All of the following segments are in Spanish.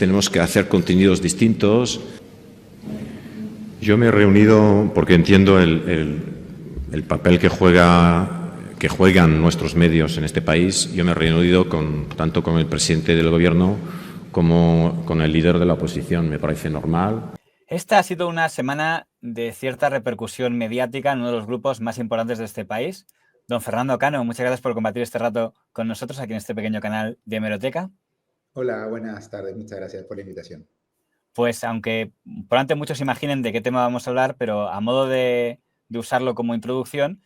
tenemos que hacer contenidos distintos. Yo me he reunido porque entiendo el papel que juegan nuestros medios en este país. Yo me he reunido tanto con el presidente del Gobierno como con el líder de la oposición. Me parece normal. Esta ha sido una semana de cierta repercusión mediática en uno de los grupos más importantes de este país. Don Fernando Cano, muchas gracias por compartir este rato con nosotros aquí en este pequeño canal de Hemeroteca. Hola, buenas tardes. Muchas gracias por la invitación. Pues aunque probablemente muchos imaginen de qué tema vamos a hablar, pero a modo de usarlo como introducción,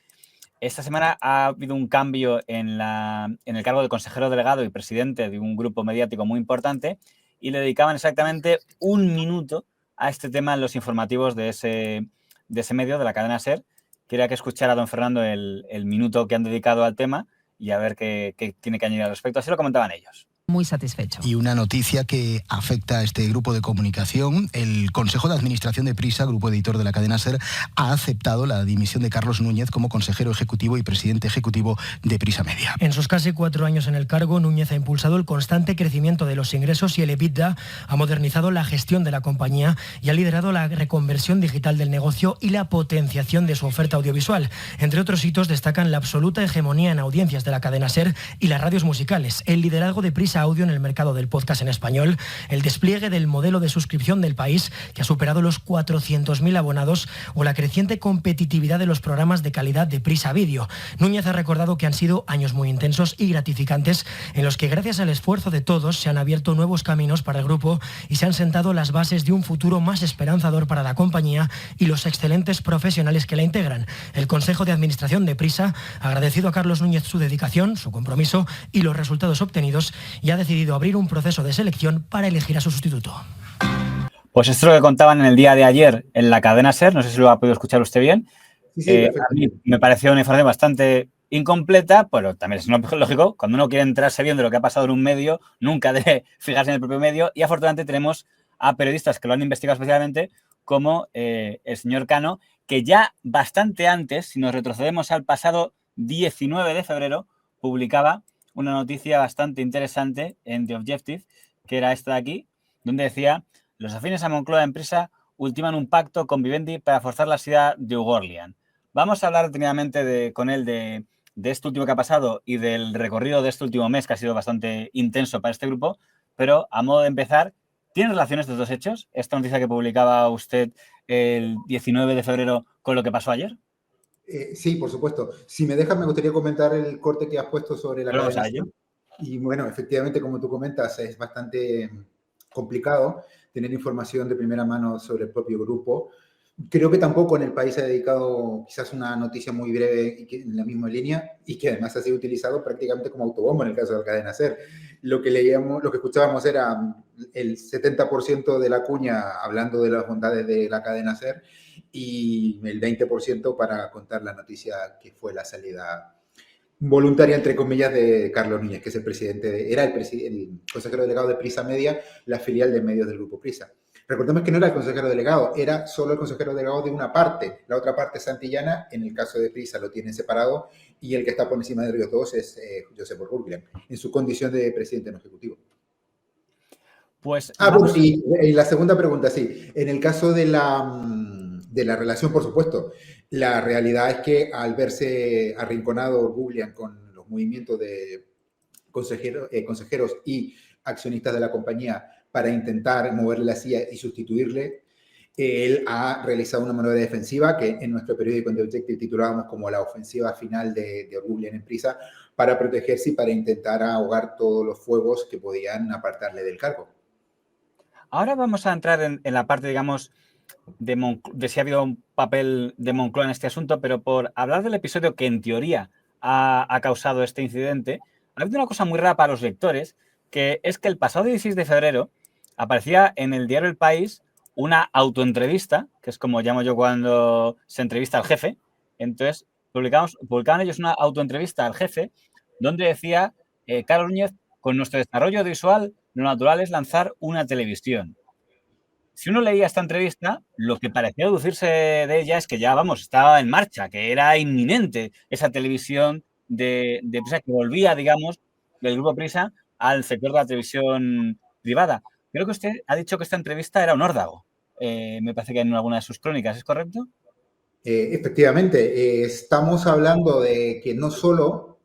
esta semana ha habido un cambio en el cargo de consejero delegado y presidente de un grupo mediático muy importante y le dedicaban exactamente un minuto a este tema en los informativos de ese medio, de la cadena SER. Quería que escuchara a don Fernando el minuto que han dedicado al tema y a ver qué tiene que añadir al respecto. Así lo comentaban ellos. Muy satisfecho. Y una noticia que afecta a este grupo de comunicación. El Consejo de Administración de Prisa, grupo editor de la cadena SER, ha aceptado la dimisión de Carlos Núñez como consejero ejecutivo y presidente ejecutivo de Prisa Media. En sus casi 4 años en el cargo, Núñez ha impulsado el constante crecimiento de los ingresos y el EBITDA, ha modernizado la gestión de la compañía y ha liderado la reconversión digital del negocio y la potenciación de su oferta audiovisual. Entre otros hitos destacan la absoluta hegemonía en audiencias de la cadena SER y las radios musicales, el liderazgo de Prisa Audio en el mercado del podcast en español, el despliegue del modelo de suscripción del país, que ha superado los 400.000 abonados, o la creciente competitividad de los programas de calidad de Prisa Video. Núñez ha recordado que han sido años muy intensos y gratificantes, en los que gracias al esfuerzo de todos se han abierto nuevos caminos para el grupo y se han sentado las bases de un futuro más esperanzador para la compañía y los excelentes profesionales que la integran. El Consejo de Administración de Prisa ha agradecido a Carlos Núñez su dedicación, su compromiso y los resultados obtenidos, y ha decidido abrir un proceso de selección para elegir a su sustituto. Pues esto es lo que contaban en el día de ayer en la cadena SER, no sé si lo ha podido escuchar usted bien. Sí, a mí me pareció una información bastante incompleta, pero también es lógico, cuando uno quiere enterarse bien de lo que ha pasado en un medio, nunca debe fijarse en el propio medio, y afortunadamente tenemos a periodistas que lo han investigado especialmente, como el señor Cano, que ya bastante antes, si nos retrocedemos al pasado 19 de febrero, publicaba una noticia bastante interesante en The Objective, que era esta de aquí, donde decía: los afines a Moncloa Empresa ultiman un pacto con Vivendi para forzar la salida de Ugorlian. Vamos a hablar detenidamente con él de esto último que ha pasado y del recorrido de este último mes, que ha sido bastante intenso para este grupo, pero a modo de empezar, ¿tienen relación estos dos hechos? Esta noticia que publicaba usted el 19 de febrero con lo que pasó ayer. Sí, por supuesto. Si me dejas, me gustaría comentar el corte que has puesto sobre la cadena SER. Y bueno, efectivamente, como tú comentas, es bastante complicado tener información de primera mano sobre el propio grupo. Creo que tampoco en el país se ha dedicado quizás una noticia muy breve y que, en la misma línea, y que además ha sido utilizado prácticamente como autobombo en el caso de la cadena SER. Lo que leíamos, lo que escuchábamos era el 70% de la cuña hablando de las bondades de la cadena SER y el 20% para contar la noticia que fue la salida voluntaria, entre comillas, de Carlos Núñez, que es el presidente, era el consejero delegado de Prisa Media, la filial de medios del grupo Prisa. Recordemos que no era el consejero delegado, era solo el consejero delegado de una parte. La otra parte santillana, en el caso de Prisa, lo tienen separado, y el que está por encima de ellos dos es Josep Ugorlian, en su condición de presidente no ejecutivo. Pues, bueno, y la segunda pregunta, sí. En el caso de la relación, por supuesto, la realidad es que al verse arrinconado Ugorlian con los movimientos de consejeros y accionistas de la compañía para intentar moverle la silla y sustituirle, él ha realizado una maniobra defensiva que en nuestro periódico en The Objective titulábamos como la ofensiva final de Ugorlian en Prisa, para protegerse y para intentar ahogar todos los fuegos que podían apartarle del cargo. Ahora vamos a entrar en la parte, digamos, de si ha habido un papel de Moncloa en este asunto, pero por hablar del episodio que en teoría ha causado este incidente, ha habido una cosa muy rara para los lectores, que es que el pasado 16 de febrero aparecía en el diario El País una autoentrevista, que es como llamo yo cuando se entrevista al jefe. Entonces publicaban ellos una autoentrevista al jefe donde decía Carlos Núñez: con nuestro desarrollo audiovisual, lo natural es lanzar una televisión. Si uno leía esta entrevista, lo que parecía deducirse de ella es que ya, vamos, estaba en marcha, que era inminente esa televisión de Prisa, que volvía, digamos, del grupo Prisa al sector de la televisión privada. Creo que usted ha dicho que esta entrevista era un órdago. Me parece que en alguna de sus crónicas, ¿es correcto? Efectivamente, estamos hablando de que no solo,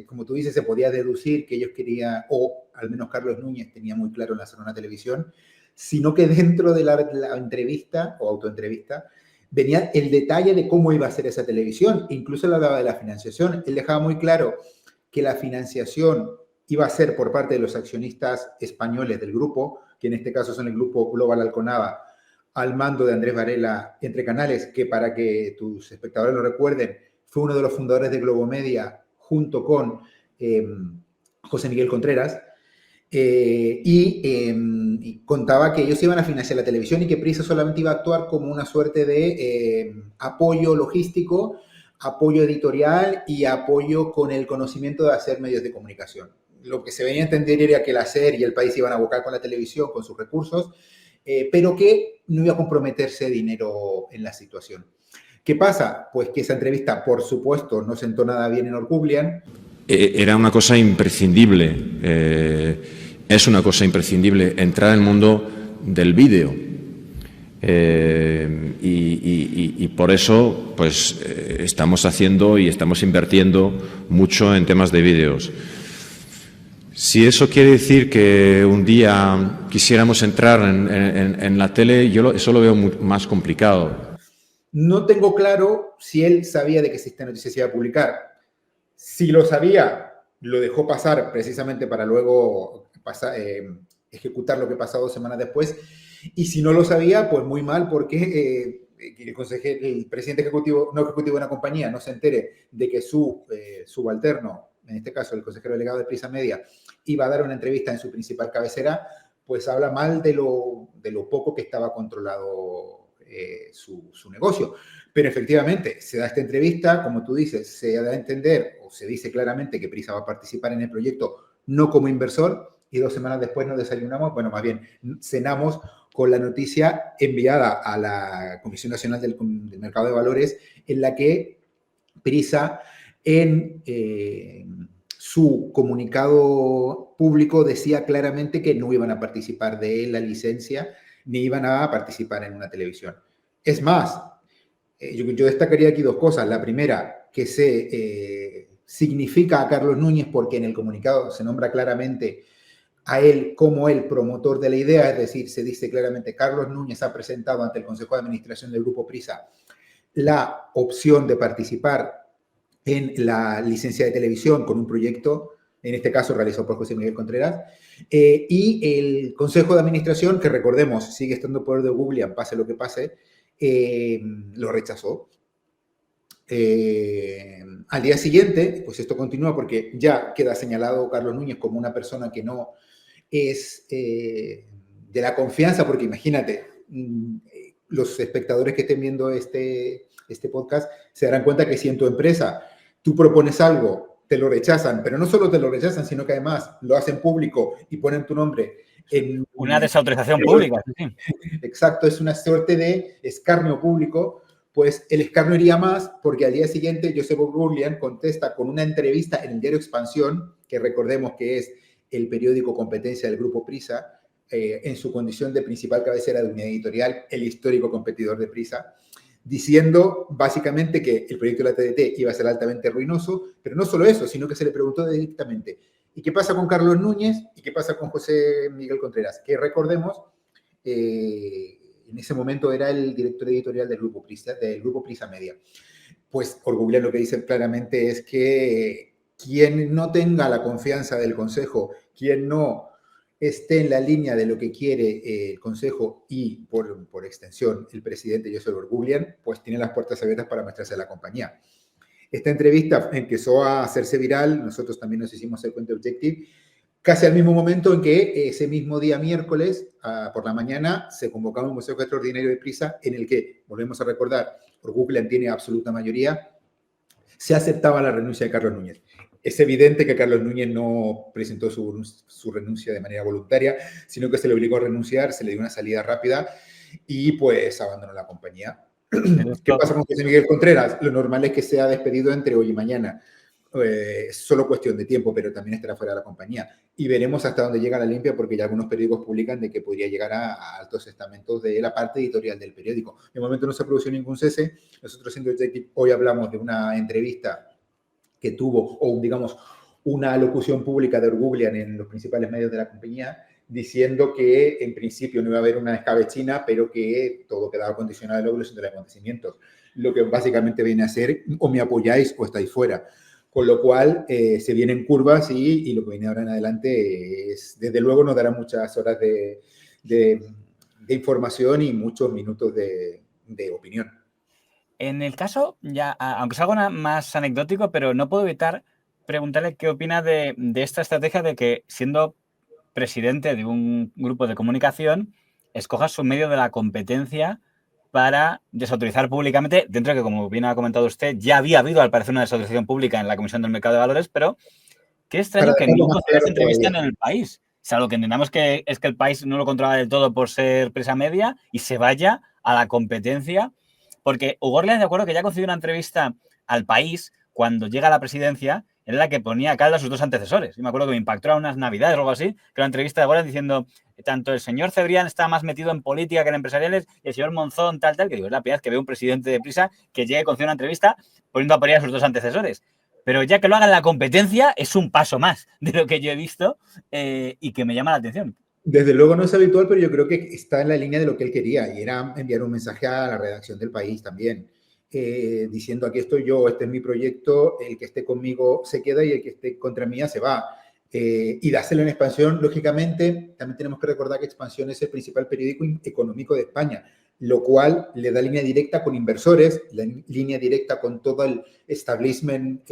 como tú dices, se podía deducir que ellos querían, o al menos Carlos Núñez tenía muy claro en hacer una televisión, sino que dentro de la entrevista o autoentrevista venía el detalle de cómo iba a ser esa televisión. Incluso él hablaba de la financiación. Él dejaba muy claro que la financiación iba a ser por parte de los accionistas españoles del grupo, que en este caso son el grupo Global Alconava, al mando de Andrés Varela Entre Canales, que para que tus espectadores lo recuerden, fue uno de los fundadores de Globomedia junto con José Miguel Contreras, y contaba que ellos iban a financiar la televisión y que Prisa solamente iba a actuar como una suerte de apoyo logístico, apoyo editorial y apoyo con el conocimiento de hacer medios de comunicación. Lo que se venía a entender era que el SER y El País iban a abocar con la televisión, con sus recursos, pero que no iba a comprometerse dinero en la situación. ¿Qué pasa? Pues que esa entrevista, por supuesto, no sentó nada bien en Orgublian. Era una cosa imprescindible, es una cosa imprescindible entrar en el mundo del vídeo. Y por eso pues estamos haciendo y estamos invirtiendo mucho en temas de vídeos. Si eso quiere decir que un día quisiéramos entrar en la tele, eso lo veo más complicado. No tengo claro si él sabía de que esta noticia se iba a publicar. Si lo sabía, lo dejó pasar precisamente para luego ejecutar lo que pasó 2 semanas después. Y si no lo sabía, pues muy mal, porque el presidente ejecutivo, no ejecutivo de una compañía, no se entere de que su subalterno, en este caso el consejero delegado de Prisa Media, iba a dar una entrevista en su principal cabecera, pues habla mal de lo poco que estaba controlado su negocio. Pero efectivamente, se da esta entrevista, como tú dices, se da a entender o se dice claramente que Prisa va a participar en el proyecto no como inversor, y 2 semanas después nos desayunamos, bueno, más bien cenamos con la noticia enviada a la Comisión Nacional del Mercado de Valores, en la que Prisa en su comunicado público decía claramente que no iban a participar de la licencia ni iban a participar en una televisión. Es más, yo destacaría aquí 2 cosas. La primera, que se significa a Carlos Núñez porque en el comunicado se nombra claramente a él como el promotor de la idea, es decir, se dice claramente Carlos Núñez ha presentado ante el Consejo de Administración del Grupo Prisa la opción de participar en la licencia de televisión con un proyecto, en este caso realizado por José Miguel Contreras, y el Consejo de Administración, que recordemos, sigue estando en poder de Google, pase lo que pase, lo rechazó. Al día siguiente, pues esto continúa porque ya queda señalado Carlos Núñez como una persona que no es de la confianza, porque imagínate, los espectadores que estén viendo este podcast se darán cuenta que si en tu empresa tú propones algo, te lo rechazan, pero no solo te lo rechazan, sino que además lo hacen público y ponen tu nombre en una desautorización pública. Sí. Exacto, es una suerte de escarnio público. Pues el escarnio iría más porque al día siguiente Josep Orgublian contesta con una entrevista en el diario Expansión, que recordemos que es el periódico competencia del Grupo Prisa, en su condición de principal cabecera de unidad editorial, el histórico competidor de Prisa, diciendo básicamente que el proyecto de la TDT iba a ser altamente ruinoso, pero no solo eso, sino que se le preguntó directamente, ¿y qué pasa con Carlos Núñez? ¿Y qué pasa con José Miguel Contreras? Que recordemos, en ese momento era el director editorial del Grupo Prisa Media. Pues Orgublian lo que dice claramente es que quien no tenga la confianza del Consejo, quien no esté en la línea de lo que quiere el Consejo y, por extensión, el presidente Josep Orgublian, pues tiene las puertas abiertas para mostrarse a la compañía. Esta entrevista empezó a hacerse viral, nosotros también nos hicimos el Cuento Objective, casi al mismo momento en que ese mismo día miércoles, por la mañana, se convocaba un consejo extraordinario de Prisa en el que, volvemos a recordar, Orgublian tiene absoluta mayoría, se aceptaba la renuncia de Carlos Núñez. Es evidente que Carlos Núñez no presentó su renuncia de manera voluntaria, sino que se le obligó a renunciar, se le dio una salida rápida y pues abandonó la compañía. ¿Qué pasa con José Miguel Contreras? Lo normal es que sea despedido entre hoy y mañana. es solo cuestión de tiempo, pero también estará fuera de la compañía. Y veremos hasta dónde llega la limpia, porque ya algunos periódicos publican de que podría llegar a altos estamentos de la parte editorial del periódico. De momento no se produjo ningún cese. Nosotros en Detective hoy hablamos de una entrevista que tuvo, o digamos, una alocución pública de Orguglian en los principales medios de la compañía, diciendo que en principio no iba a haber una escabechina, pero que todo quedaba condicionado a la evolución de los acontecimientos. Lo que básicamente viene a ser, o me apoyáis o estáis fuera. Con lo cual, se vienen curvas y lo que viene ahora en adelante es, desde luego, nos dará muchas horas de información y muchos minutos de opinión. En el caso, ya, aunque es algo más anecdótico, pero no puedo evitar preguntarle qué opina de esta estrategia de que, siendo presidente de un grupo de comunicación, escojas su medio de la competencia para desautorizar públicamente, dentro de que, como bien ha comentado usted, ya había habido al parecer una desautorización pública en la Comisión del Mercado de Valores, pero qué extraño que no se entrevista en el País. O sea, lo que entendamos que es que el País no lo controla del todo por ser presa media y se vaya a la competencia, porque Ugorlian, de acuerdo, que ya concedió una entrevista al País cuando llega a la presidencia, en la que ponía a caldo a sus dos antecesores. Y me acuerdo que me impactó a unas navidades o algo así, que era una entrevista de Ugorlian diciendo, tanto el señor Cebrián está más metido en política que en empresariales, y el señor Monzón, tal, que digo, es la primera vez que veo un presidente de Prisa que llegue con una entrevista poniendo a parir a sus dos antecesores. Pero ya que lo haga en la competencia, es un paso más de lo que yo he visto y que me llama la atención. Desde luego no es habitual, pero yo creo que está en la línea de lo que él quería, y era enviar un mensaje a la redacción del País también, diciendo, aquí estoy yo, este es mi proyecto, el que esté conmigo se queda y el que esté contra mí se va. Y dárselo en Expansión, lógicamente, también tenemos que recordar que Expansión es el principal periódico económico de España, lo cual le da línea directa con inversores, la línea directa con todo el establishment,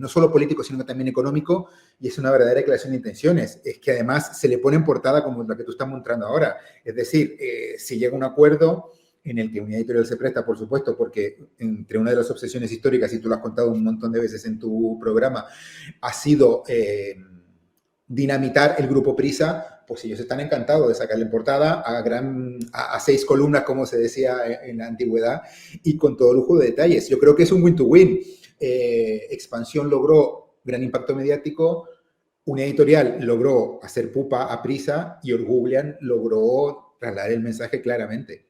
no solo político, sino también económico, y es una verdadera declaración de intenciones. Es que además se le pone en portada como la que tú estás mostrando ahora. Es decir, si llega un acuerdo en el que Unidad Editorial se presta, por supuesto, porque entre una de las obsesiones históricas, y tú lo has contado un montón de veces en tu programa, ha sido dinamitar el grupo Prisa, pues ellos están encantados de sacarle en portada a 6 columnas, como se decía en la antigüedad, y con todo lujo de detalles. Yo creo que es un win-to-win. Expansión logró gran impacto mediático, Unidad Editorial logró hacer pupa a Prisa y Orguglian logró trasladar el mensaje claramente.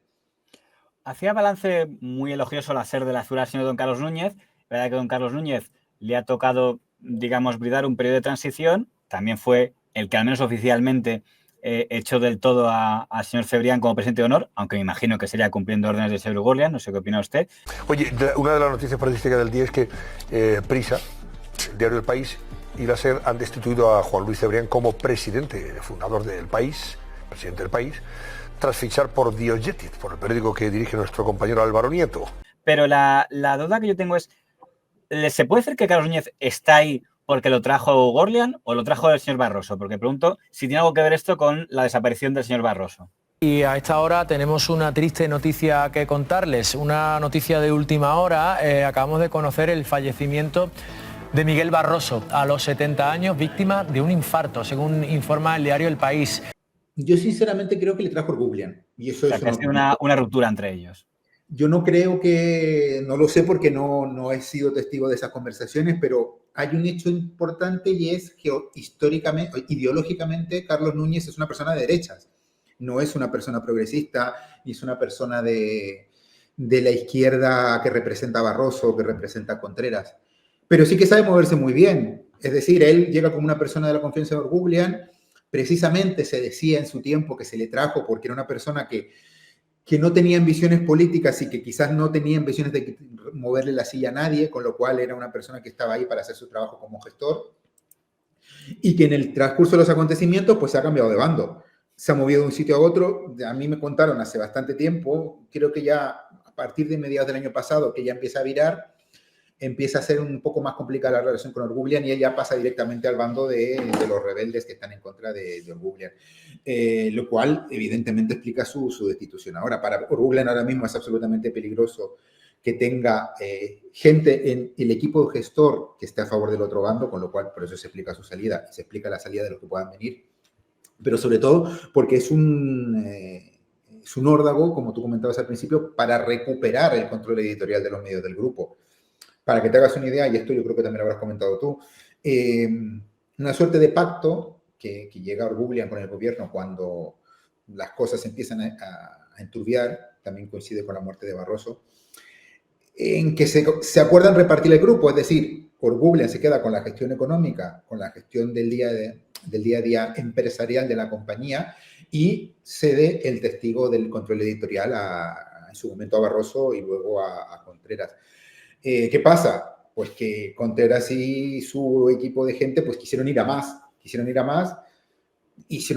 Hacía balance muy elogioso la SER de la figura del señor don Carlos Núñez. La verdad que don Carlos Núñez le ha tocado, digamos, brindar un periodo de transición. También fue el que al menos oficialmente echó del todo al señor Cebrián como presidente de honor, aunque me imagino que sería cumpliendo órdenes del señor Ugorlian. No sé qué opina usted. Oye, una de las noticias periodísticas del día es que Prisa, Diario del País, y la SER han destituido a Juan Luis Cebrián como presidente, fundador del País, presidente del País, tras fichar por Diogetit, por el periódico que dirige nuestro compañero Álvaro Nieto. Pero la duda que yo tengo es, ¿se puede decir que Carlos Núñez está ahí porque lo trajo Ugorlian o lo trajo el señor Barroso? Porque pregunto si tiene algo que ver esto con la desaparición del señor Barroso. Y a esta hora tenemos una triste noticia que contarles, una noticia de última hora. Acabamos de conocer el fallecimiento de Miguel Barroso, a los 70 años, víctima de un infarto, según informa el diario El País. Yo sinceramente creo que le trajo Orguglian. Y eso es una ruptura entre ellos. Yo no creo que, no lo sé porque no he sido testigo de esas conversaciones, pero hay un hecho importante y es que históricamente, ideológicamente, Carlos Núñez es una persona de derechas. No es una persona progresista, ni es una persona de la izquierda que representa a Barroso, que representa a Contreras. Pero sí que sabe moverse muy bien. Es decir, él llega como una persona de la confianza de Orguglian. Precisamente se decía en su tiempo que se le trajo porque era una persona que no tenía ambiciones políticas y que quizás no tenía ambiciones de moverle la silla a nadie, con lo cual era una persona que estaba ahí para hacer su trabajo como gestor, y que en el transcurso de los acontecimientos pues se ha cambiado de bando. Se ha movido de un sitio a otro. A mí me contaron hace bastante tiempo, creo que ya a partir de mediados del año pasado, que ya empieza a virar, empieza a ser un poco más complicada la relación con Orguglian y ella pasa directamente al bando de los rebeldes que están en contra de Orguglian. Lo cual, evidentemente, explica su destitución. Ahora, para Orguglian ahora mismo es absolutamente peligroso que tenga gente en el equipo gestor que esté a favor del otro bando, con lo cual, por eso se explica su salida y se explica la salida de los que puedan venir. Pero sobre todo porque es un órdago, como tú comentabas al principio, para recuperar el control editorial de los medios del grupo. Para que te hagas una idea, y esto yo creo que también lo habrás comentado tú, una suerte de pacto que llega a Orgublian con el gobierno cuando las cosas empiezan a enturbiar, también coincide con la muerte de Barroso, en que se acuerdan repartir el grupo, es decir, Orgublian se queda con la gestión económica, con la gestión del día a día empresarial de la compañía y cede el testigo del control editorial en su momento a Barroso y luego a Contreras. ¿Qué pasa? Pues que Contreras y su equipo de gente pues quisieron ir a más, hicieron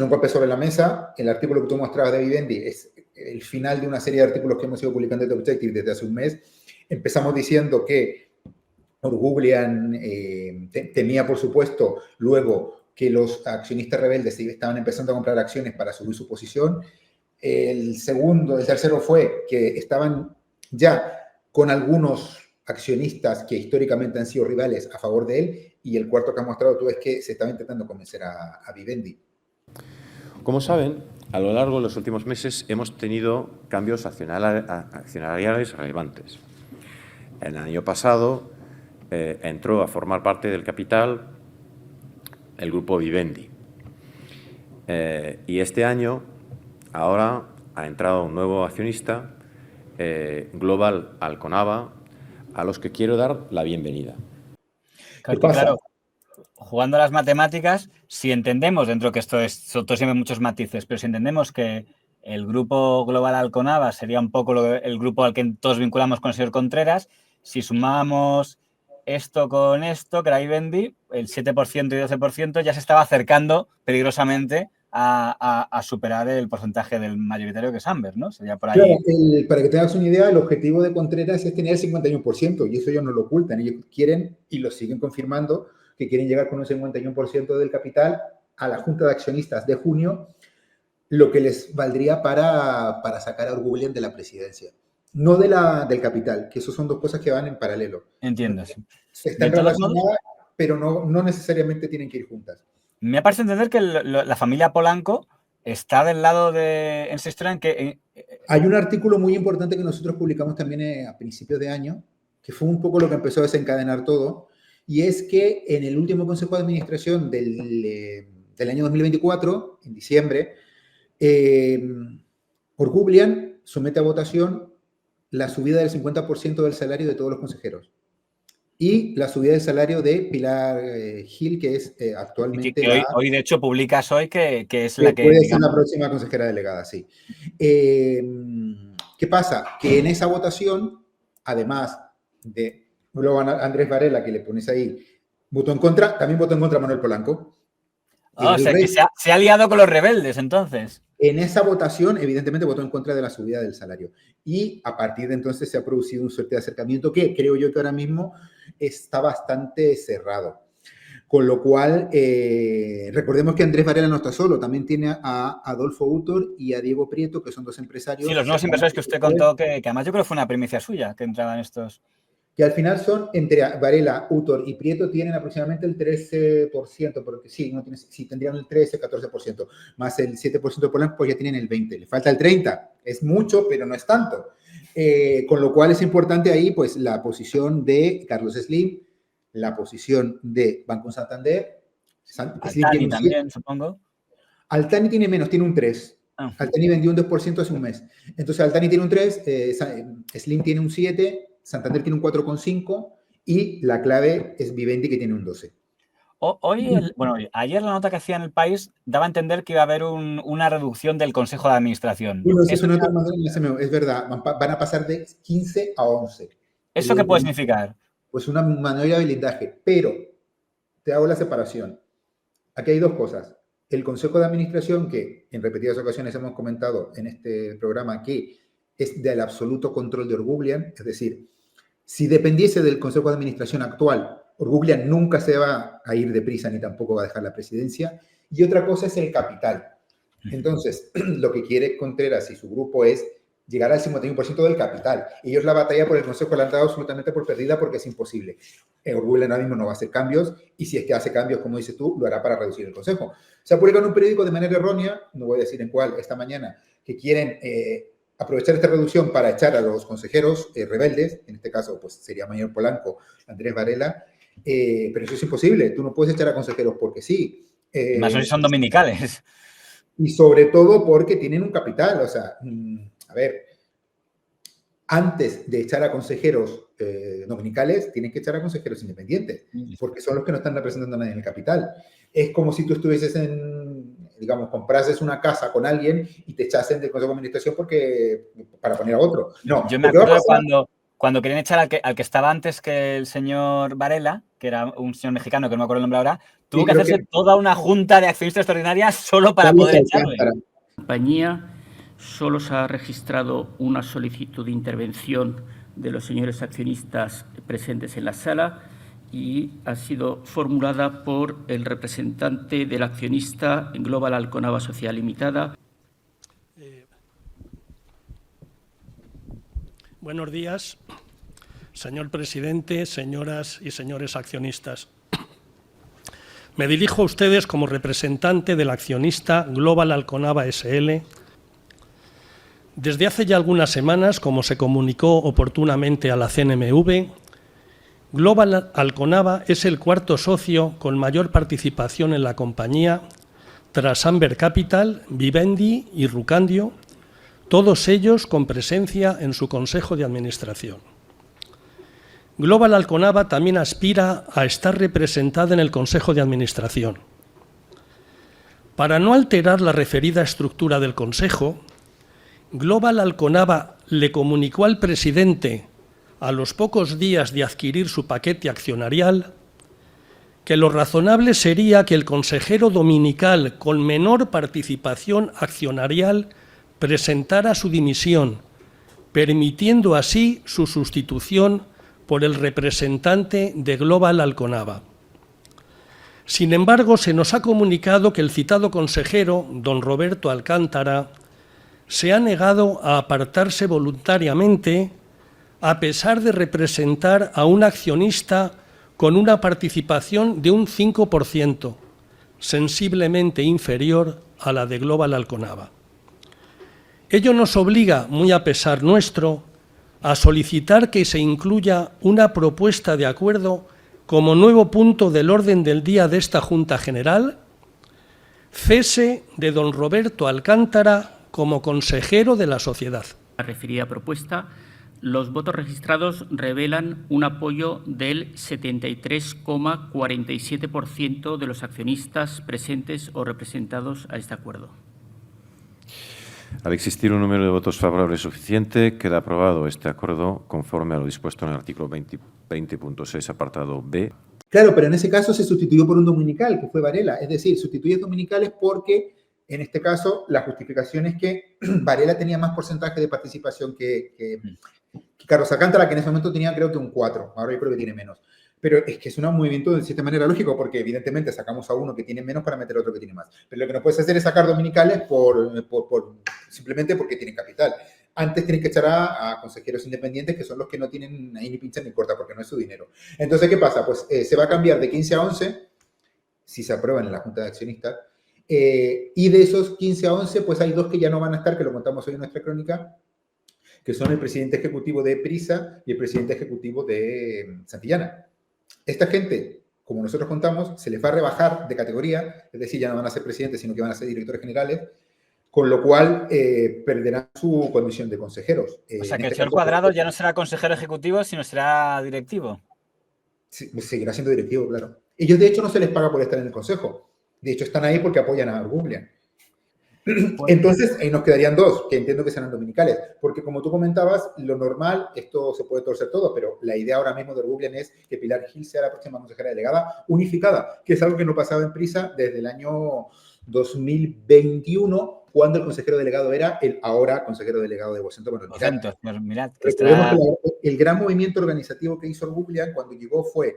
un golpe sobre la mesa. El artículo que tú mostrabas de Vivendi es el final de una serie de artículos que hemos ido publicando de Objective desde hace un mes. Empezamos diciendo que Orgublian temía, por supuesto, luego que los accionistas rebeldes estaban empezando a comprar acciones para subir su posición. El tercero fue que estaban ya con algunos accionistas que históricamente han sido rivales a favor de él, y el cuarto que has mostrado tú es que se estaba intentando convencer a Vivendi. Como saben, a lo largo de los últimos meses hemos tenido cambios accionariales relevantes. El año pasado entró a formar parte del capital el grupo Vivendi. Y este año, ahora, ha entrado un nuevo accionista, Global Alconava, a los que quiero dar la bienvenida. Claro, jugando a las matemáticas, si entendemos, dentro que esto siempre muchos matices, pero si entendemos que el grupo Global Alconava sería un poco el grupo al que todos vinculamos con el señor Contreras, si sumamos esto con esto, que era Vivendi, el 7% y 12% ya se estaba acercando peligrosamente a superar el porcentaje del mayoritario que es Amber, ¿no? Sería por ahí. Claro, para que te hagas una idea, el objetivo de Contreras es tener el 51%, y eso ellos no lo ocultan. Ellos quieren, y lo siguen confirmando, que quieren llegar con un 51% del capital a la Junta de Accionistas de junio, lo que les valdría para sacar a Orgublian de la presidencia. No del capital, que eso son dos cosas que van en paralelo. Entiendo, sí. Están relacionadas, pero no necesariamente tienen que ir juntas. Me parece entender que la familia Polanco está del lado de esa historia en que... Hay un artículo muy importante que nosotros publicamos también a principios de año, que fue un poco lo que empezó a desencadenar todo, y es que en el último Consejo de Administración del año 2024, en diciembre, Orgublian somete a votación la subida del 50% del salario de todos los consejeros y la subida del salario de Pilar Gil, que es actualmente... Que hoy, de hecho, publicas hoy que es la que... Puede ser la próxima consejera delegada, sí. ¿Qué pasa? Que en esa votación, además de luego Andrés Varela, que le pones ahí, votó en contra, también votó en contra Manuel Polanco. O sea, que se ha aliado con los rebeldes, entonces. En esa votación, evidentemente, votó en contra de la subida del salario. Y a partir de entonces se ha producido un suerte de acercamiento que creo yo que ahora mismo está bastante cerrado. Con lo cual, recordemos que Andrés Varela no está solo, también tiene a Adolfo Utor y a Diego Prieto, que son dos empresarios. Sí, los nuevos inversores que usted contó, que además yo creo que fue una primicia suya, que entraban estos... Que al final son, entre Varela, Utor y Prieto, tienen aproximadamente el 13%, porque sí, tendrían el 13, 14%, más el 7% de Polanco, pues ya tienen el 20%. Le falta el 30%, es mucho, pero no es tanto. Con lo cual es importante ahí, pues, la posición de Carlos Slim, la posición de Banco Santander. Altani también, supongo. Altani tiene menos, tiene un 3%. Altani vendió un 2% hace un mes. Entonces, Altani tiene un 3%, Slim tiene un 7%, Santander tiene un 4,5% y la clave es Vivendi, que tiene un 12%. Ayer la nota que hacía en El País daba a entender que iba a haber una reducción del Consejo de Administración. Bueno, es verdad, van a pasar de 15 a 11. ¿Eso qué puede significar? Pues una maniobra de blindaje, pero te hago la separación. Aquí hay dos cosas. El Consejo de Administración, que en repetidas ocasiones hemos comentado en este programa que es del absoluto control de Orgublian, es decir, si dependiese del Consejo de Administración actual, Orgublian nunca se va a ir deprisa ni tampoco va a dejar la presidencia. Y otra cosa es el capital. Entonces, lo que quiere Contreras y su grupo es llegar al 51% del capital. Ellos la batalla por el Consejo la han dado absolutamente por perdida porque es imposible. Orgublian ahora mismo no va a hacer cambios y si es que hace cambios, como dices tú, lo hará para reducir el Consejo. Se ha publicado en un periódico de manera errónea, no voy a decir en cuál, esta mañana, que quieren aprovechar esta reducción para echar a los consejeros rebeldes, en este caso pues sería Manuel Polanco, Andrés Varela, pero eso es imposible. Tú no puedes echar a consejeros porque sí. Más o menos son dominicales. Y sobre todo porque tienen un capital. O sea, a ver, antes de echar a consejeros dominicales, tienen que echar a consejeros independientes, porque son los que no están representando a nadie en el capital. Es como si tú estuvieses digamos, comprases una casa con alguien y te echasen del Consejo de Administración para poner a otro. No. Yo me acuerdo cuando querían echar al que estaba antes que el señor Varela, que era un señor mexicano, que no me acuerdo el nombre ahora, tuvo que hacerse toda una junta de accionistas extraordinarias solo para poder echarle. La compañía solo se ha registrado una solicitud de intervención de los señores accionistas presentes en la sala y ha sido formulada por el representante del accionista Global Alconava Social Limitada. Buenos días, señor presidente, señoras y señores accionistas. Me dirijo a ustedes como representante del accionista Global Alconava SL. Desde hace ya algunas semanas, como se comunicó oportunamente a la CNMV, Global Alconava es el cuarto socio con mayor participación en la compañía, tras Amber Capital, Vivendi y Rucandio, todos ellos con presencia en su Consejo de Administración. Global Alconava también aspira a estar representada en el Consejo de Administración. Para no alterar la referida estructura del Consejo, Global Alconava le comunicó al presidente, a los pocos días de adquirir su paquete accionarial, que lo razonable sería que el consejero dominical con menor participación accionarial presentara su dimisión, permitiendo así su sustitución por el representante de Global Alconava. Sin embargo, se nos ha comunicado que el citado consejero, don Roberto Alcántara, se ha negado a apartarse voluntariamente a pesar de representar a un accionista con una participación de un 5%, sensiblemente inferior a la de Global Alconava. Ello nos obliga, muy a pesar nuestro, a solicitar que se incluya una propuesta de acuerdo como nuevo punto del orden del día de esta Junta General, cese de don Roberto Alcántara como consejero de la sociedad. La referida propuesta, los votos registrados revelan un apoyo del 73,47% de los accionistas presentes o representados a este acuerdo. Al existir un número de votos favorables suficiente, queda aprobado este acuerdo conforme a lo dispuesto en el artículo 20.6, apartado B. Claro, pero en ese caso se sustituyó por un dominical, que fue Varela. Es decir, sustituyes dominicales porque, en este caso, la justificación es que Varela tenía más porcentaje de participación que Carlos Alcántara, que en ese momento tenía creo que un 4. Ahora yo creo que tiene menos. Pero es que es un movimiento de cierta manera lógico, porque evidentemente sacamos a uno que tiene menos para meter a otro que tiene más. Pero lo que no puedes hacer es sacar dominicales simplemente porque tienen capital. Antes tienen que echar a consejeros independientes, que son los que no tienen ahí ni pincha ni corta, porque no es su dinero. Entonces, ¿qué pasa? Pues se va a cambiar de 15 a 11, si se aprueban en la Junta de Accionistas, y de esos 15 a 11, pues hay dos que ya no van a estar, que lo contamos hoy en nuestra crónica, que son el presidente ejecutivo de Prisa y el presidente ejecutivo de Santillana. Esta gente, como nosotros contamos, se les va a rebajar de categoría, es decir, ya no van a ser presidentes, sino que van a ser directores generales, con lo cual perderán su condición de consejeros. O sea, que el señor Cuadrado ya no será consejero ejecutivo, sino será directivo. Sí, seguirá siendo directivo, claro. Ellos, de hecho, no se les paga por estar en el consejo. De hecho, están ahí porque apoyan a Argublian. Entonces, ahí nos quedarían dos, que entiendo que serán dominicales, porque como tú comentabas, lo normal, esto se puede torcer todo, pero la idea ahora mismo de Argublian es que Pilar Gil sea la próxima consejera delegada unificada, que es algo que no pasaba en Prisa desde el año 2021, cuando el consejero delegado era el ahora consejero delegado de Vocento. Mirad, el gran movimiento organizativo que hizo Argublian cuando llegó fue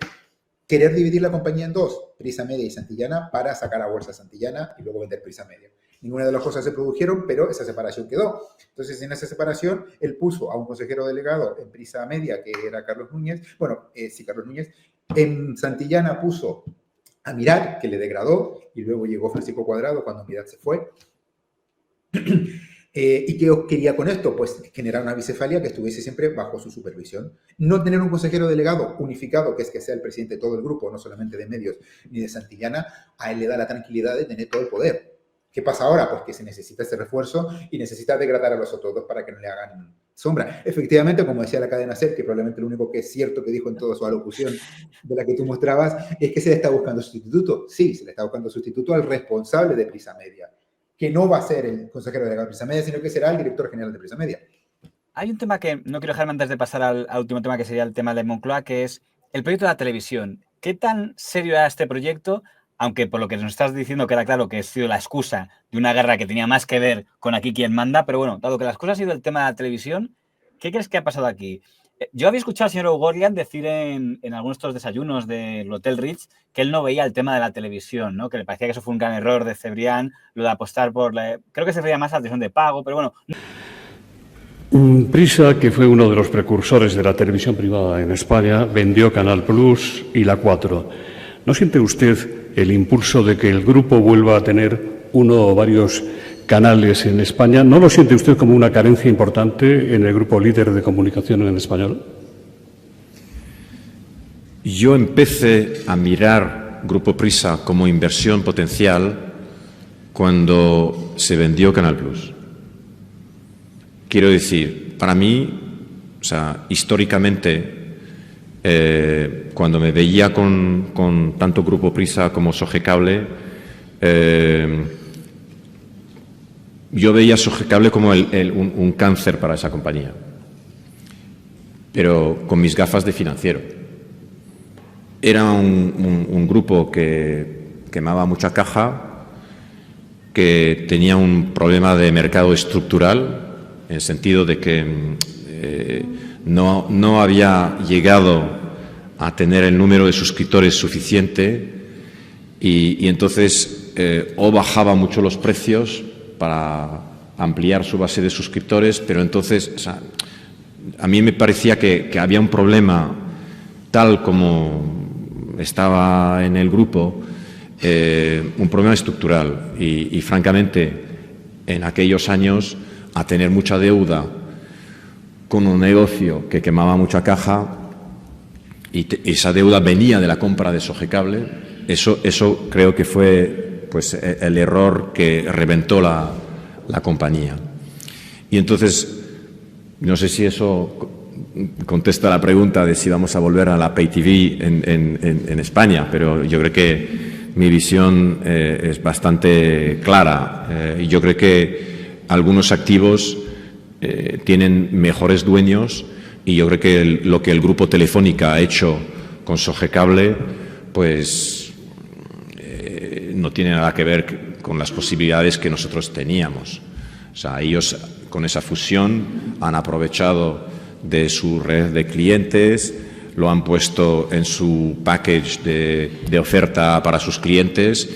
querer dividir la compañía en dos, Prisa Media y Santillana, para sacar a bolsa Santillana y luego vender Prisa Media. Ninguna de las cosas se produjeron, pero esa separación quedó. Entonces, en esa separación, él puso a un consejero delegado en Prisa Media, que era Carlos Núñez. Bueno, sí, Carlos Núñez. En Santillana puso a Mirad, que le degradó, y luego llegó Francisco Cuadrado cuando Mirad se fue. ¿Y qué os quería con esto? Pues generar una bicefalia que estuviese siempre bajo su supervisión. No tener un consejero delegado unificado, que es que sea el presidente de todo el grupo, no solamente de medios ni de Santillana, a él le da la tranquilidad de tener todo el poder. ¿Qué pasa ahora? Pues que se necesita ese refuerzo y necesita degradar a los otros dos para que no le hagan sombra. Efectivamente, como decía la cadena SER, que probablemente lo único que es cierto que dijo en toda su alocución de la que tú mostrabas, es que se le está buscando sustituto. Sí, se le está buscando sustituto al responsable de Prisa Media, que no va a ser el consejero delegado de Prisa Media, sino que será el director general de Prisa Media. Hay un tema que no quiero dejarme antes de pasar al último tema, que sería el tema de Moncloa, que es el proyecto de la televisión. ¿Qué tan serio era este proyecto? Aunque por lo que nos estás diciendo queda claro que ha sido la excusa de una guerra que tenía más que ver con aquí quien manda, pero bueno, dado que la excusa ha sido el tema de la televisión, ¿qué crees que ha pasado aquí? Yo había escuchado al señor O'Gorlian decir en algunos de estos desayunos del Hotel Ritz que él no veía el tema de la televisión, ¿no? Que le parecía que eso fue un gran error de Cebrián, lo de apostar por creo que se refería más a la televisión de pago, pero bueno. Prisa, que fue uno de los precursores de la televisión privada en España, vendió Canal Plus y La 4. ¿No siente usted el impulso de que el grupo vuelva a tener uno o varios canales en España? ¿No lo siente usted como una carencia importante en el grupo líder de comunicación en español? Yo empecé a mirar Grupo Prisa como inversión potencial cuando se vendió Canal Plus. Quiero decir, para mí, o sea, históricamente, cuando me veía con tanto Grupo Prisa como Sogecable, yo veía Sogecable como un cáncer para esa compañía, pero con mis gafas de financiero. Era un grupo que quemaba mucha caja, que tenía un problema de mercado estructural, en el sentido de que no había llegado a tener el número de suscriptores suficiente y entonces o bajaba mucho los precios para ampliar su base de suscriptores, pero entonces, o sea, a mí me parecía que había un problema tal como estaba en el grupo, un problema estructural y francamente en aquellos años a tener mucha deuda con un negocio que quemaba mucha caja y esa deuda venía de la compra de Sogecable, eso creo que fue pues el error que reventó la compañía. Y entonces, no sé si eso contesta la pregunta de si vamos a volver a la Pay TV en España, pero yo creo que mi visión es bastante clara. Y yo creo que algunos activos tienen mejores dueños y yo creo que lo que el Grupo Telefónica ha hecho con Sogecable pues no tiene nada que ver con las posibilidades que nosotros teníamos. O sea, ellos con esa fusión han aprovechado de su red de clientes, lo han puesto en su package de oferta para sus clientes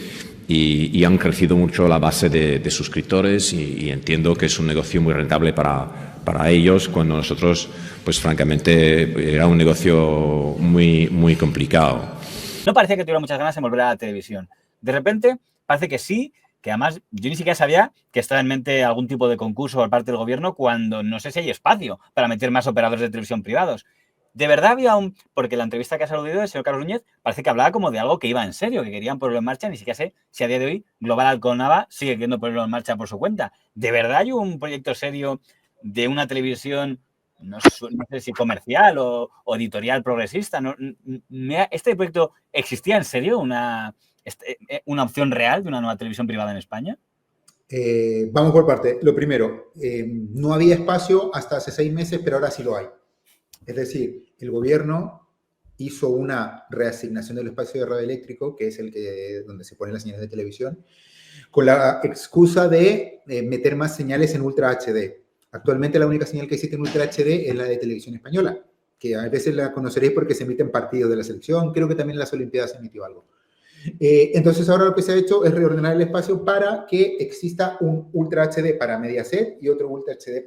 y han crecido mucho la base de suscriptores y entiendo que es un negocio muy rentable para ellos, cuando nosotros, pues francamente, era un negocio muy complicado. No parecía que tuviera muchas ganas de volver a la televisión. De repente, parece que sí, que además yo ni siquiera sabía que estaba en mente algún tipo de concurso por parte del gobierno cuando no sé si hay espacio para meter más operadores de televisión privados. De verdad había porque la entrevista que ha aludido el señor Carlos Núñez parece que hablaba como de algo que iba en serio, que querían ponerlo en marcha. Ni siquiera sé si a día de hoy Global Alconava sigue queriendo ponerlo en marcha por su cuenta. ¿De verdad hay un proyecto serio de una televisión, no sé si comercial o editorial progresista? ¿Este proyecto existía en serio? ¿Una opción real de una nueva televisión privada en España? Vamos por parte. Lo primero, no había espacio hasta hace 6 meses, pero ahora sí lo hay. Es decir, el gobierno hizo una reasignación del espacio de radioeléctrico, que es donde se ponen las señales de televisión, con la excusa de meter más señales en Ultra HD. Actualmente la única señal que existe en Ultra HD es la de Televisión Española, que a veces la conoceréis porque se emiten partidos de la selección. Creo que también en las Olimpiadas se emitió algo. Entonces ahora lo que se ha hecho es reordenar el espacio para que exista un Ultra HD para Mediaset y otro Ultra HD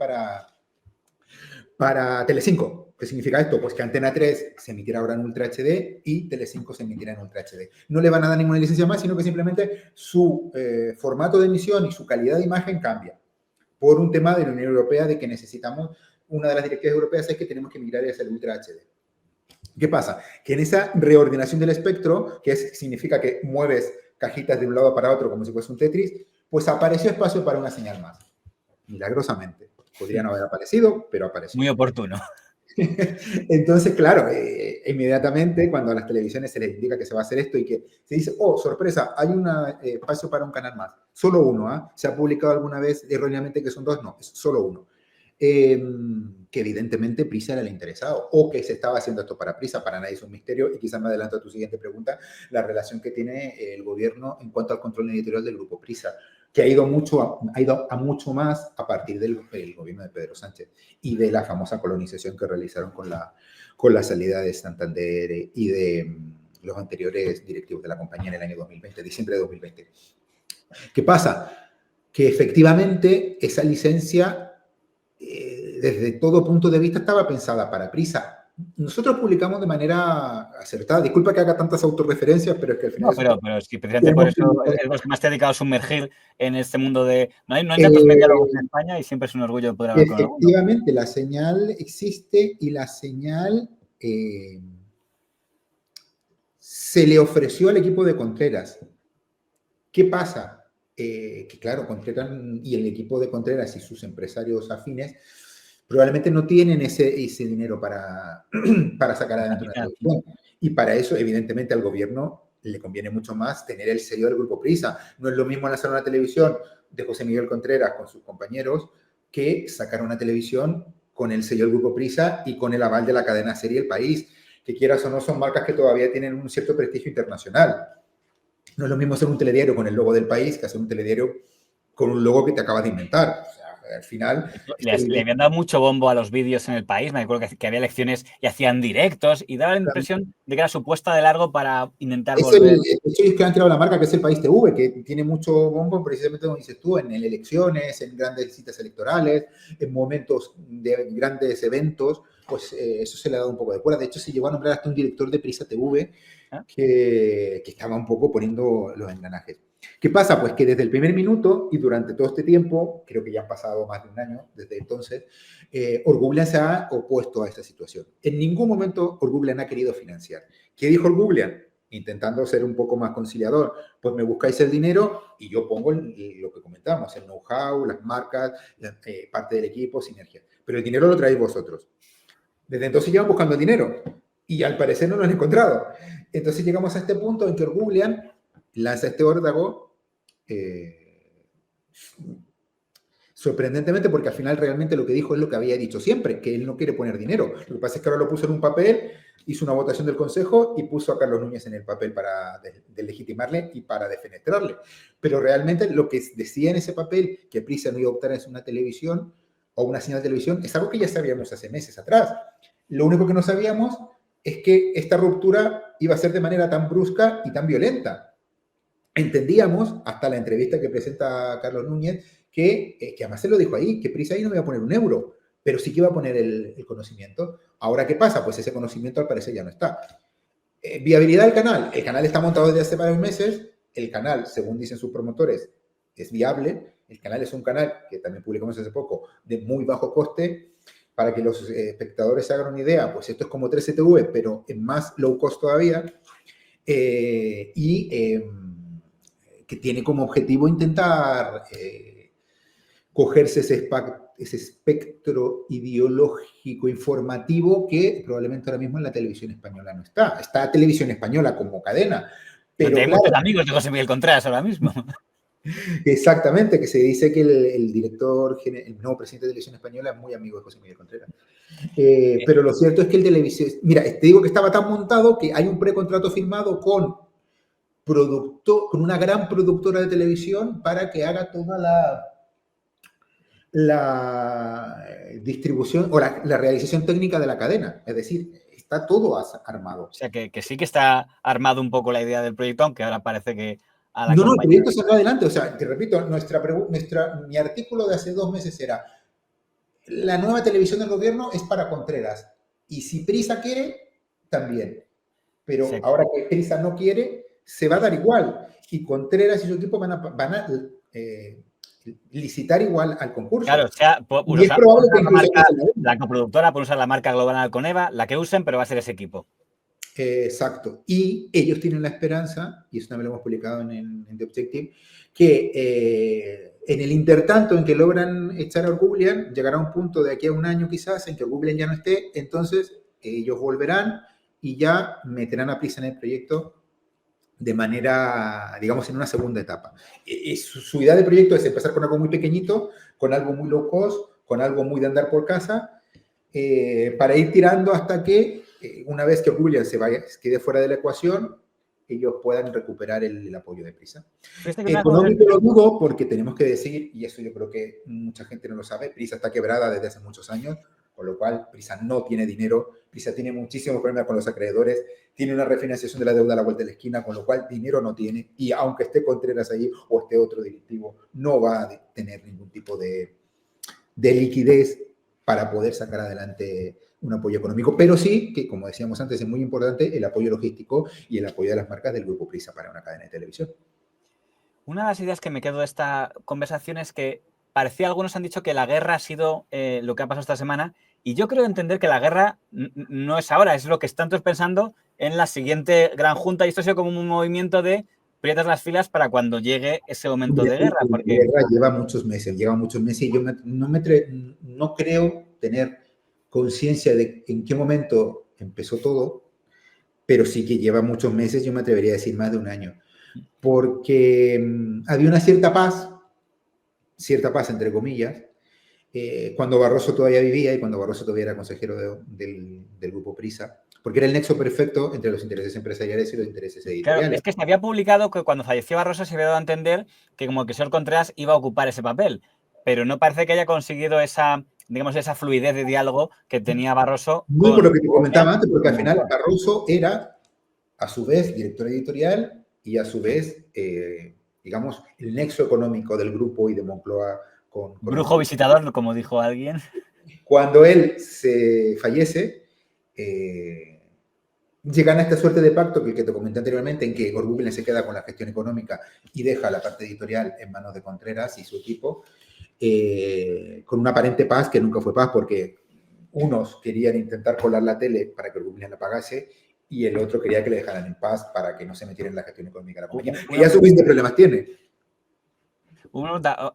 para Telecinco. ¿Qué significa esto? Pues que Antena 3 se emitirá ahora en Ultra HD y Telecinco se emitirá en Ultra HD. No le van a dar ninguna licencia más, sino que simplemente su formato de emisión y su calidad de imagen cambia. por un tema de la Unión Europea de que necesitamos, una de las directivas europeas es que tenemos que migrar hacia el Ultra HD. ¿Qué pasa? Que en esa reordenación del espectro, que significa que mueves cajitas de un lado para otro como si fuese un Tetris, pues apareció espacio para una señal más. Milagrosamente. Podría no haber aparecido, pero apareció. Muy oportuno. Entonces, claro, inmediatamente cuando a las televisiones se les indica que se va a hacer esto y que se dice, oh, sorpresa, hay un espacio para un canal más. Solo uno, ¿ah? ¿Se ha publicado alguna vez erróneamente que son dos? No, es solo uno. Que evidentemente Prisa era el interesado, o que se estaba haciendo esto para Prisa, para nadie es un misterio, y quizás me adelanto a tu siguiente pregunta, la relación que tiene el gobierno en cuanto al control editorial del grupo Prisa, que ha ido a mucho más a partir del gobierno de Pedro Sánchez y de la famosa colonización que realizaron con la salida de Santander y de los anteriores directivos de la compañía en el año 2020, diciembre de 2020. ¿Qué pasa? Que efectivamente esa licencia desde todo punto de vista estaba pensada para Prisa. Nosotros publicamos de manera acertada. Disculpa que haga tantas autorreferencias, pero es que al final... No, pero es que precisamente por eso es lo que más te ha dedicado a sumergir en este mundo de... No hay tantos mediólogos en España y siempre es un orgullo poder hablar con alguno. Efectivamente, la señal existe y la señal se le ofreció al equipo de Contreras. ¿Qué pasa? Que claro, Contreras y el equipo de Contreras y sus empresarios afines probablemente no tienen ese dinero para sacar adelante una televisión. Y para eso, evidentemente, al gobierno le conviene mucho más tener el sello del Grupo Prisa. No es lo mismo lanzar una televisión de José Miguel Contreras con sus compañeros que sacar una televisión con el sello del Grupo Prisa y con el aval de la cadena SER El País, que quieras o no son marcas que todavía tienen un cierto prestigio internacional. No es lo mismo hacer un telediario con el logo del país que hacer un telediario con un logo que te acabas de inventar. O sea, al final... Le habían dado mucho bombo a los vídeos en El País. Me acuerdo que había elecciones y hacían directos y daba la impresión de que era su puesta de largo para intentar volver. Ellos que han creado la marca que es El País TV, que tiene mucho bombo precisamente como dices tú, en elecciones, en grandes citas electorales, en momentos de grandes eventos, pues eso se le ha dado un poco de cuerda. De hecho, se llegó a nombrar hasta un director de Prisa TV que estaba un poco poniendo los engranajes. ¿Qué pasa? Pues que desde el primer minuto y durante todo este tiempo, creo que ya han pasado más de un año desde entonces, Orgublian se ha opuesto a esta situación. En ningún momento Orgublian ha querido financiar. ¿Qué dijo Orgublian? Intentando ser un poco más conciliador, pues me buscáis el dinero y yo pongo lo que comentamos, el know-how, las marcas, parte del equipo, sinergia. Pero el dinero lo traéis vosotros. Desde entonces llevan buscando el dinero y al parecer no lo han encontrado. Entonces llegamos a este punto en que Orgublian lanza este órdago sorprendentemente porque al final realmente lo que dijo es lo que había dicho siempre, que él no quiere poner dinero. Lo que pasa es que ahora lo puso en un papel, hizo una votación del Consejo y puso a Carlos Núñez en el papel para deslegitimarle y para defenestrarle. Pero realmente lo que decía en ese papel, que Prisa no iba a optar en una televisión o una señal de televisión, es algo que ya sabíamos hace meses atrás. Lo único que no sabíamos es que esta ruptura iba a ser de manera tan brusca y tan violenta. Entendíamos, hasta la entrevista que presenta Carlos Núñez, que además se lo dijo ahí, que Prisa ahí no iba a poner un euro, pero sí que iba a poner el conocimiento. Ahora, ¿qué pasa? Pues ese conocimiento al parecer ya no está. Viabilidad del canal. El canal está montado desde hace varios meses. El canal, según dicen sus promotores, es viable. El canal es un canal, que también publicamos hace poco, de muy bajo coste. Para que los espectadores se hagan una idea, pues esto es como 3CTV, pero en más low cost todavía. Que tiene como objetivo intentar cogerse ese espectro ideológico informativo que probablemente ahora mismo en la televisión española no está. Está Televisión Española como cadena. Pero hay muchos amigos de José Miguel Contreras ahora mismo. Exactamente, que se dice que el director, el nuevo presidente de Televisión Española es muy amigo de José Miguel Contreras. Pero lo cierto es que el televisión... Mira, te digo que estaba tan montado que hay un precontrato firmado con una gran productora de televisión para que haga toda la distribución o la realización técnica de la cadena. Es decir, está todo armado. O sea, que sí que está armado un poco la idea del proyecto, aunque ahora parece que... No, el proyecto saldrá adelante. O sea, te repito, mi artículo de hace 2 meses era la nueva televisión del gobierno es para Contreras. Y si Prisa quiere, también. Pero sí. Ahora que Prisa no quiere, se va a dar igual. Y Contreras y su equipo van a licitar igual al concurso. Claro, o sea, y es probable que incluso la coproductora puede usar la marca Global Alconeva, la que usen, pero va a ser ese equipo. Exacto. Y ellos tienen la esperanza, y eso también lo hemos publicado en The Objective, que en el intertanto en que logran echar a Orgullian, llegará un punto de aquí a un año quizás en que Orgullian ya no esté, entonces ellos volverán y ya meterán a Prisa en el proyecto de manera, digamos, en una segunda etapa. Su idea de proyecto es empezar con algo muy pequeñito, con algo muy low cost, con algo muy de andar por casa, para ir tirando hasta que una vez que Orgullian quede fuera de la ecuación, ellos puedan recuperar el apoyo de Prisa. Económico lo dudo porque tenemos que decir, y eso yo creo que mucha gente no lo sabe, Prisa está quebrada desde hace muchos años, con lo cual Prisa no tiene dinero, Prisa tiene muchísimos problemas con los acreedores, tiene una refinanciación de la deuda a la vuelta de la esquina, con lo cual dinero no tiene, y aunque esté Contreras allí o esté otro directivo, no va a tener ningún tipo de liquidez para poder sacar adelante un apoyo económico, pero sí que, como decíamos antes, es muy importante el apoyo logístico y el apoyo de las marcas del Grupo Prisa para una cadena de televisión. Una de las ideas que me quedo de esta conversación es que parecía, algunos han dicho que la guerra ha sido lo que ha pasado esta semana, y yo creo entender que la guerra no es ahora, es lo que están todos pensando en la siguiente gran junta, y esto ha sido como un movimiento de aprietas las filas para cuando llegue ese momento de guerra. Porque la guerra lleva muchos meses, y yo no creo tener conciencia de en qué momento empezó todo, pero sí que lleva muchos meses, yo me atrevería a decir más de un año, porque había una cierta paz entre comillas, cuando Barroso todavía vivía y cuando Barroso todavía era consejero del Grupo Prisa, porque era el nexo perfecto entre los intereses empresariales y los intereses editoriales. Claro, es que se había publicado que cuando falleció Barroso se había dado a entender que como que el señor Contreras iba a ocupar ese papel, pero no parece que haya conseguido esa fluidez de diálogo que tenía Barroso. Muy por lo que te comentaba antes, porque al final Barroso era, a su vez, director editorial y a su vez, digamos, el nexo económico del grupo y de Moncloa con Brujo visitador, como dijo alguien. Cuando él se fallece, llegan a esta suerte de pacto que te comenté anteriormente, en que Orgullian se queda con la gestión económica y deja la parte editorial en manos de Contreras y su equipo, con una aparente paz que nunca fue paz, porque unos querían intentar colar la tele para que Orgullian la pagase y el otro quería que le dejaran en paz para que no se metiera en la gestión económica de la compañía. Y ya subiste problemas tiene.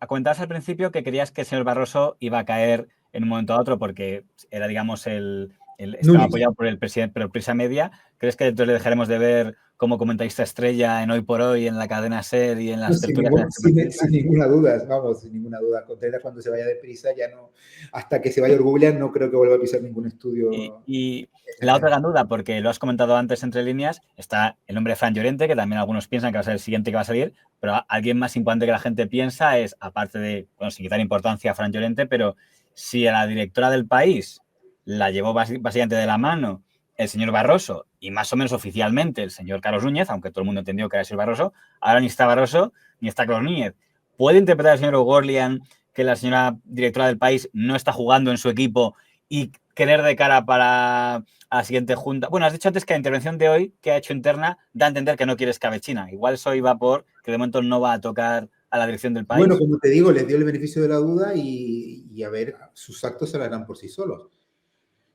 Comentabas al principio que querías que el señor Barroso iba a caer en un momento a otro porque era, digamos, estaba apoyado por el presidente, pero Prisa Media. ¿Crees que entonces le dejaremos de ver como comentarista estrella en Hoy por Hoy, en la cadena SER y en las tertulias? Sin ninguna duda, vamos, sin ninguna duda. Contreras, cuando se vaya de Prisa, ya no, hasta que se vaya Orgullian, no creo que vuelva a pisar ningún estudio. Y la otra gran duda, porque lo has comentado antes entre líneas, está el nombre de Fran Llorente, que también algunos piensan que va a ser el siguiente que va a salir, pero alguien más importante que la gente piensa es, aparte de, bueno, sin quitar importancia a Fran Llorente, pero si a la directora del País la llevó básicamente de la mano el señor Barroso y más o menos oficialmente el señor Carlos Núñez, aunque todo el mundo entendió que era el señor Barroso, ahora ni está Barroso ni está Carlos Núñez. ¿Puede interpretar el señor Orgullian que la señora directora del País no está jugando en su equipo y querer de cara para la siguiente junta? Bueno, has dicho antes que la intervención de hoy que ha hecho interna da a entender que no quiere escabechina. Igual eso iba por que de momento no va a tocar a la dirección del País. Bueno, como te digo, les dio el beneficio de la duda y a ver, sus actos se lo harán por sí solos.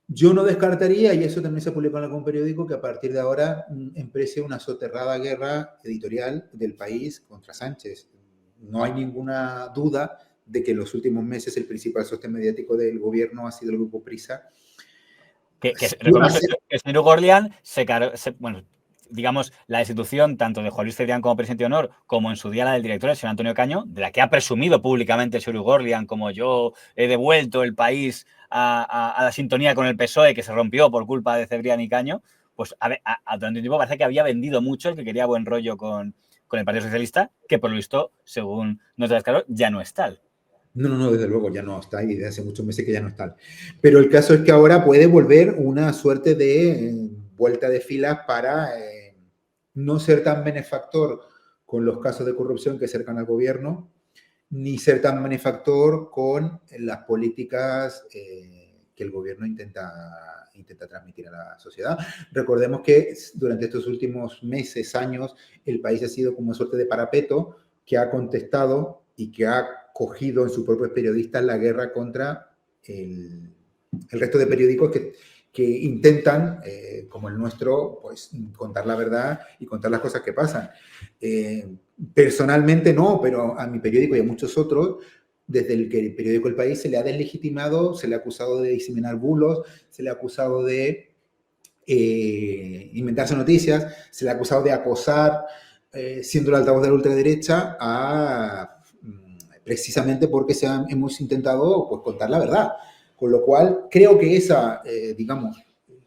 Yo no descartaría, y eso también se publicó en algún periódico, que a partir de ahora emprese una soterrada guerra editorial del País contra Sánchez. No hay ninguna duda de que en los últimos meses el principal sostén mediático del gobierno ha sido el Grupo Prisa. El señor Orgullian bueno, digamos, la institución tanto de Juan Luis Cebrián como presidente de honor, como en su día la del director, el señor Antonio Caño, de la que ha presumido públicamente el señor Orgullian, como yo he devuelto el país a la sintonía con el PSOE que se rompió por culpa de Cebrián y Caño, pues durante un tiempo parece que había vendido mucho el que quería buen rollo con el Partido Socialista, que por lo visto, según nos descargó, ya no es tal. No, desde luego ya no está, y desde hace muchos meses que ya no está. Pero el caso es que ahora puede volver una suerte de vuelta de filas para no ser tan benefactor con los casos de corrupción que cercan al gobierno, ni ser tan benefactor con las políticas que el gobierno intenta transmitir a la sociedad. Recordemos que durante estos últimos meses, años, el país ha sido como una suerte de parapeto que ha contestado y que ha cogido en sus propios periodistas la guerra contra el resto de periódicos que intentan, como el nuestro, pues contar la verdad y contar las cosas que pasan. Personalmente no, pero a mi periódico y a muchos otros, desde el que el periódico El País se le ha deslegitimado, se le ha acusado de diseminar bulos, se le ha acusado de inventarse noticias, se le ha acusado de acosar, siendo el altavoz de la ultraderecha, precisamente porque hemos intentado pues, contar la verdad. Con lo cual, creo que esa, digamos,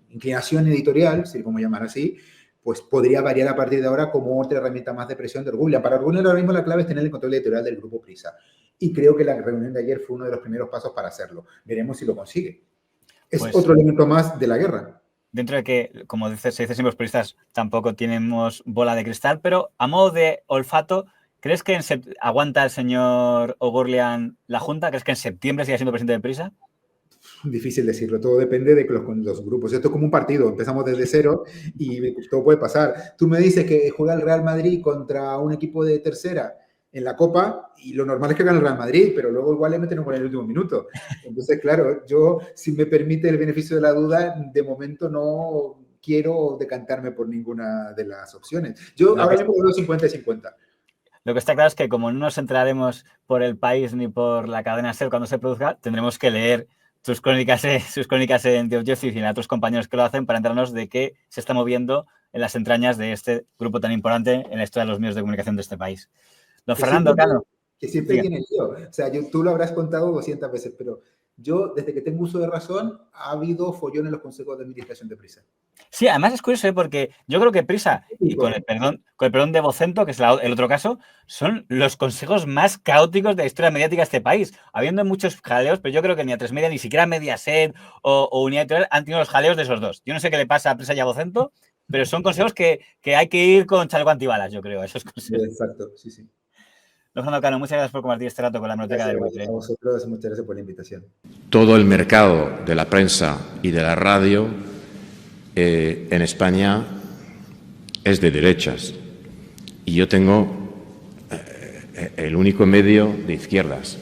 inclinación editorial, si lo podemos llamar así, pues podría variar a partir de ahora como otra herramienta más de presión de Argulla. Para Argulla ahora mismo la clave es tener el control editorial del Grupo Prisa. Y creo que la reunión de ayer fue uno de los primeros pasos para hacerlo. Veremos si lo consigue. Es pues, otro elemento más de la guerra. Dentro de que, como se dice siempre, los periodistas tampoco tenemos bola de cristal, pero a modo de olfato, ¿crees que aguanta el señor O'Gorlian la Junta? ¿Crees que en septiembre siga siendo presidente de Prisa? Difícil decirlo, todo depende de los grupos. Esto es como un partido, empezamos desde cero y todo puede pasar. Tú me dices que juega el Real Madrid contra un equipo de tercera en la Copa y lo normal es que gane el Real Madrid, pero luego igual le meten un gol en el último minuto. Entonces, claro, yo, si me permite el beneficio de la duda, de momento no quiero decantarme por ninguna de las opciones. Yo ahora mismo veo 50 y 50. Lo que está claro es que como no nos entraremos por El País ni por la cadena SER cuando se produzca, tendremos que leer sus crónicas en The Objective y en otros compañeros que lo hacen para enterarnos de qué se está moviendo en las entrañas de este grupo tan importante en la historia de los medios de comunicación de este país. Don Fernando Cano. Que siempre tiene lío. O sea, tú lo habrás contado 200 veces, pero yo, desde que tengo uso de razón, ha habido follón en los consejos de administración de Prisa. Sí, además es curioso, porque yo creo que Prisa, y con el perdón de Vocento, que es el otro caso, son los consejos más caóticos de la historia mediática de este país. Habiendo muchos jaleos, pero yo creo que ni A3 Media, ni siquiera Mediaset o Unidad Editorial han tenido los jaleos de esos dos. Yo no sé qué le pasa a Prisa y a Vocento, pero son consejos que hay que ir con chaleco antibalas, yo creo, esos consejos. Exacto, sí, sí. Don Fernando Cano, muchas gracias por compartir este rato con la Hemeroteca del Buitre. A vosotros, muchas gracias por la invitación. Todo el mercado de la prensa y de la radio en España es de derechas. Y yo tengo el único medio de izquierdas.